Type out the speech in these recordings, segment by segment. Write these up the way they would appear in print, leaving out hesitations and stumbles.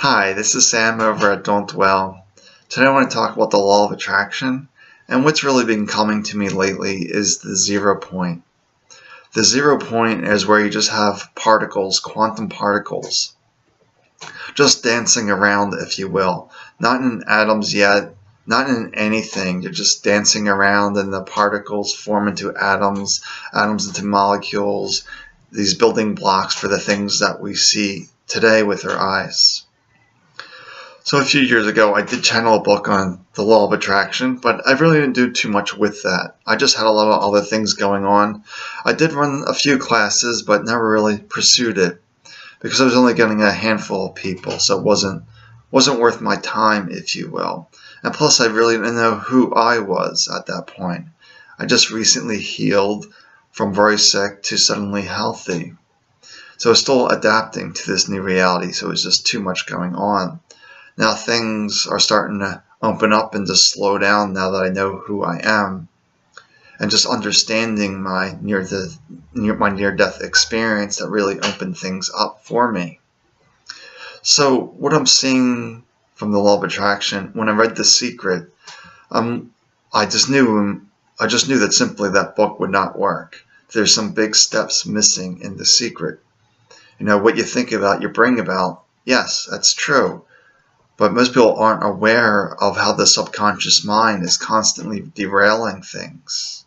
Hi, this is Sam over at Don't Dwell. Today I want to talk about the law of attraction, and what's really been coming to me lately is the 0 point. The 0 point is where you just have particles, quantum particles, just dancing around, if you will. Not in atoms yet, not in anything. You're just dancing around and the particles form into atoms, atoms into molecules, these building blocks for the things that we see today with our eyes. So a few years ago, I did channel a book on the law of attraction, but I really didn't do too much with that. I just had a lot of other things going on. I did run a few classes, but never really pursued it because I was only getting a handful of people, so it wasn't worth my time, if you will. And plus, I really didn't know who I was at that point. I just recently healed from very sick to suddenly healthy. So I was still adapting to this new reality, so it was just too much going on. Now things are starting to open up and just slow down now that I know who I am, and just understanding my near-death experience that really opened things up for me. So what I'm seeing from the law of attraction, when I read The Secret, I just knew that simply that book would not work. There's some big steps missing in The Secret. You know, what you think about, you bring about. Yes, that's true. But most people aren't aware of how the subconscious mind is constantly derailing things.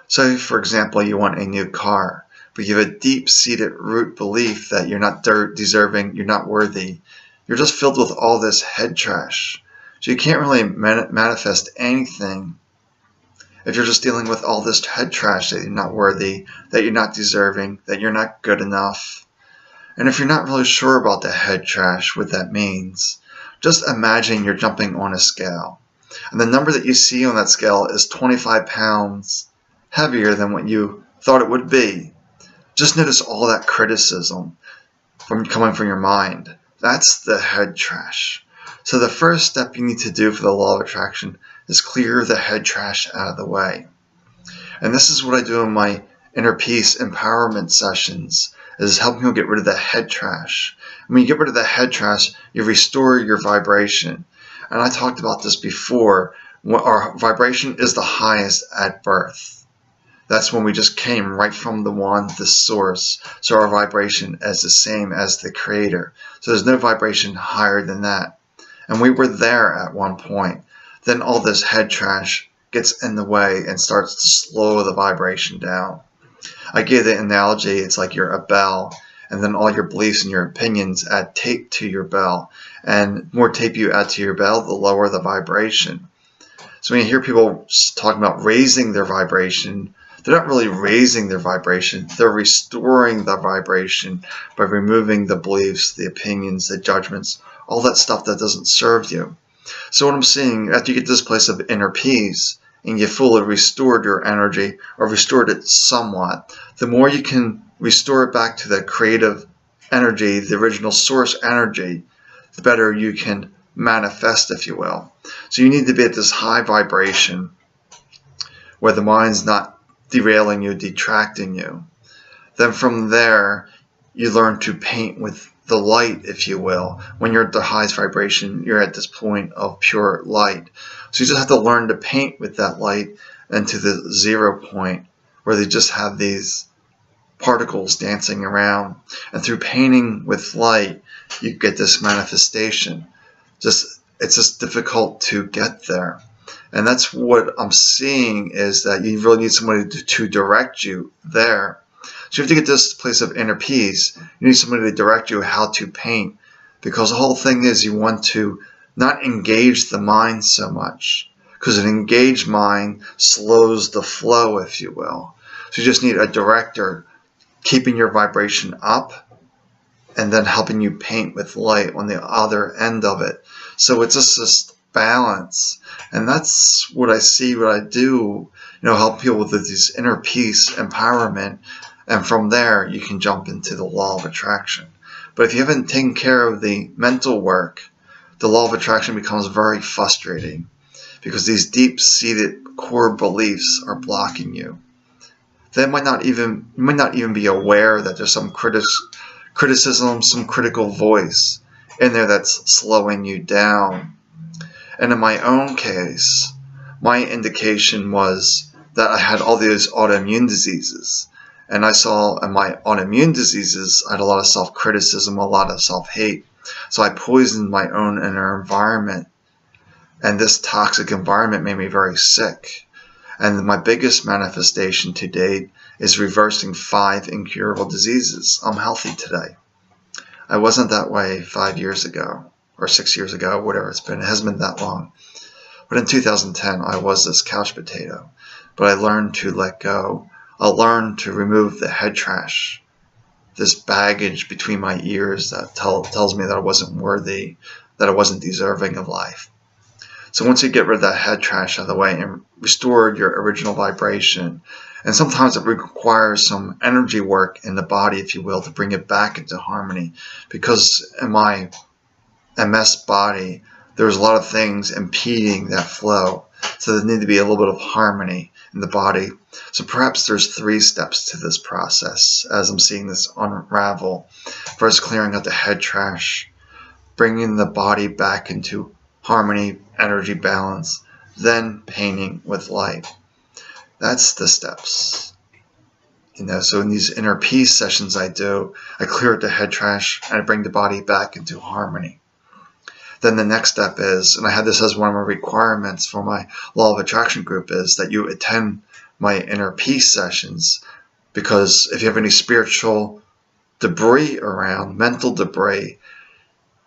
So, for example, you want a new car, but you have a deep-seated root belief that you're not deserving, you're not worthy. You're just filled with all this head trash. So you can't really manifest anything if you're just dealing with all this head trash that you're not worthy, that you're not deserving, that you're not good enough. And if you're not really sure about the head trash, what that means, just imagine you're jumping on a scale, and the number that you see on that scale is 25 pounds heavier than what you thought it would be. Just notice all that criticism coming from your mind. That's the head trash. So the first step you need to do for the law of attraction is clear the head trash out of the way. And this is what I do in my inner peace empowerment sessions, is helping you get rid of the head trash. When you get rid of the head trash, you restore your vibration. And I talked about this before. Our vibration is the highest at birth. That's when we just came right from the one, the source. So our vibration is the same as the creator. So there's no vibration higher than that. And we were there at one point. Then all this head trash gets in the way and starts to slow the vibration down. I gave the analogy, it's like you're a bell, and then all your beliefs and your opinions add tape to your bell. And the more tape you add to your bell, the lower the vibration. So when you hear people talking about raising their vibration, they're not really raising their vibration. They're restoring the vibration by removing the beliefs, the opinions, the judgments, all that stuff that doesn't serve you. So what I'm seeing, after you get to this place of inner peace, and you fully restored your energy, or restored it somewhat, the more you can restore it back to the creative energy, the original source energy, the better you can manifest, if you will. So you need to be at this high vibration where the mind's not derailing you, detracting you. Then from there, you learn to paint with the light, if you will. When you're at the highest vibration, you're at this point of pure light. So you just have to learn to paint with that light into the 0 point, where they just have these particles dancing around. And through painting with light, you get this manifestation. It's just difficult to get there. And that's what I'm seeing, is that you really need somebody to direct you there. So you have to get to this place of inner peace. You need somebody to direct you how to paint, because the whole thing is you want to not engage the mind so much, because an engaged mind slows the flow, if you will. So you just need a director keeping your vibration up and then helping you paint with light on the other end of it. So it's just this balance, and that's what I see, what I do, help people with these inner peace empowerment. And from there, you can jump into the law of attraction. But if you haven't taken care of the mental work, the law of attraction becomes very frustrating, because these deep-seated core beliefs are blocking you. You might not even be aware that there's some criticism, some critical voice in there that's slowing you down. And in my own case, my indication was that I had all these autoimmune diseases. And I saw in my autoimmune diseases, I had a lot of self-criticism, a lot of self-hate. So I poisoned my own inner environment. And this toxic environment made me very sick. And my biggest manifestation to date is reversing 5 incurable diseases. I'm healthy today. I wasn't that way 5 years ago, or 6 years ago, whatever it's been. It hasn't been that long. But in 2010, I was this couch potato. But I learned to let go. I learned to remove the head trash, this baggage between my ears that tells me that I wasn't worthy, that I wasn't deserving of life. So once you get rid of that head trash out of the way and restore your original vibration, and sometimes it requires some energy work in the body, if you will, to bring it back into harmony. Because in my MS body, there's a lot of things impeding that flow. So there need to be a little bit of harmony in the body. So perhaps there's 3 steps to this process as I'm seeing this unravel. First, clearing out the head trash, bringing the body back into harmony, energy balance, then painting with light. That's the steps. So in these inner peace sessions I do, I clear out the head trash and I bring the body back into harmony. Then the next step is, and I had this as one of my requirements for my Law of Attraction group, is that you attend my inner peace sessions, because if you have any spiritual debris around, mental debris,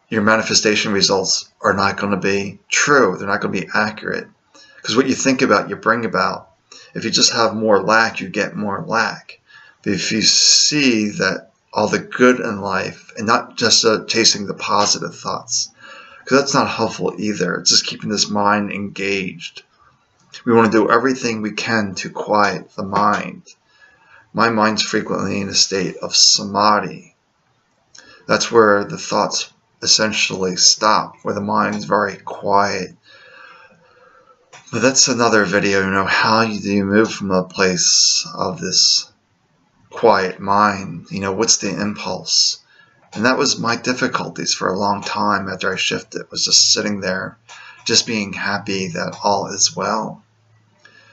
your manifestation results are not going to be true. They're not going to be accurate. Because what you think about, you bring about. If you just have more lack, you get more lack. But if you see that all the good in life, and not just chasing the positive thoughts, because that's not helpful either. It's just keeping this mind engaged. We want to do everything we can to quiet the mind. My mind's frequently in a state of samadhi. That's where the thoughts essentially stop, where the mind's very quiet. But that's another video, how do you move from a place of this quiet mind? What's the impulse? And that was my difficulties for a long time after I shifted, was just sitting there, just being happy that all is well.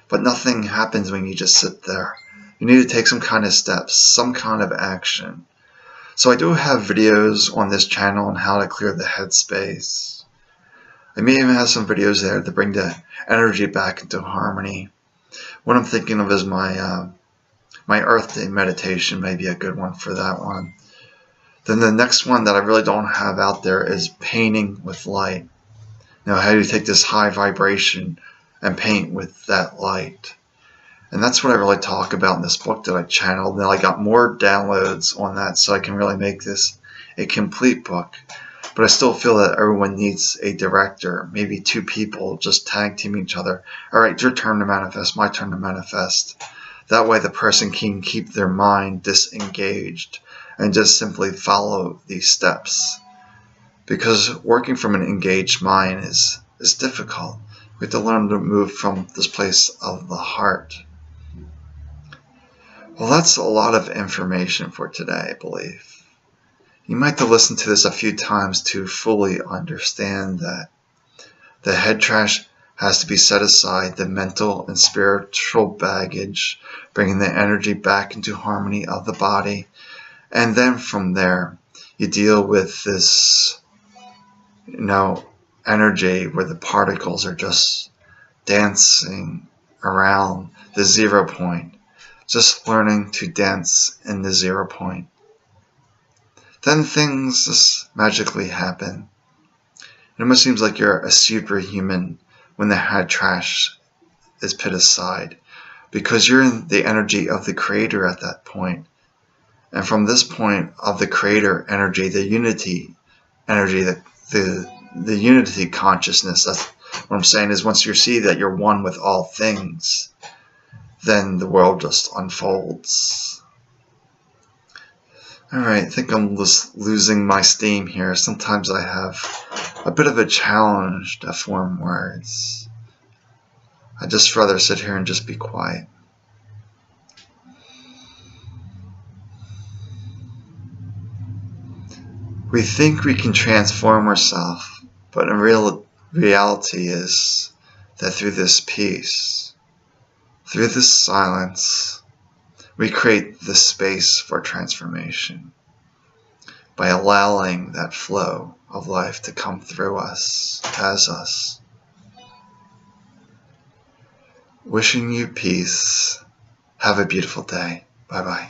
But nothing happens when you just sit there. You need to take some kind of steps, some kind of action. So I do have videos on this channel on how to clear the headspace. I may even have some videos there to bring the energy back into harmony. What I'm thinking of is my Earth Day meditation, may be a good one for that one. Then the next one that I really don't have out there is painting with light. How do you take this high vibration and paint with that light? And that's what I really talk about in this book that I channeled. Now I got more downloads on that, so I can really make this a complete book. But I still feel that everyone needs a director, maybe 2 people just tag team each other. All right, your turn to manifest, my turn to manifest. That way the person can keep their mind disengaged and just simply follow these steps. Because working from an engaged mind is difficult. We have to learn to move from this place of the heart. Well, that's a lot of information for today, I believe. You might have to listen to this a few times to fully understand that the head trash has to be set aside, the mental and spiritual baggage, bringing the energy back into harmony of the body. And then from there, you deal with this, energy where the particles are just dancing around the 0 point. Just learning to dance in the 0 point. Then things just magically happen. It almost seems like you're a superhuman when the head trash is put aside, because you're in the energy of the Creator at that point. And from this point of the Creator energy, the unity energy, the unity consciousness, that's what I'm saying, is once you see that you're one with all things, then the world just unfolds. Alright, I think I'm just losing my steam here. Sometimes I have a bit of a challenge to form words. I'd just rather sit here and just be quiet. We think we can transform ourselves, but in reality is that through this peace, through this silence, we create the space for transformation by allowing that flow of life to come through us, as us. Wishing you peace. Have a beautiful day. Bye-bye.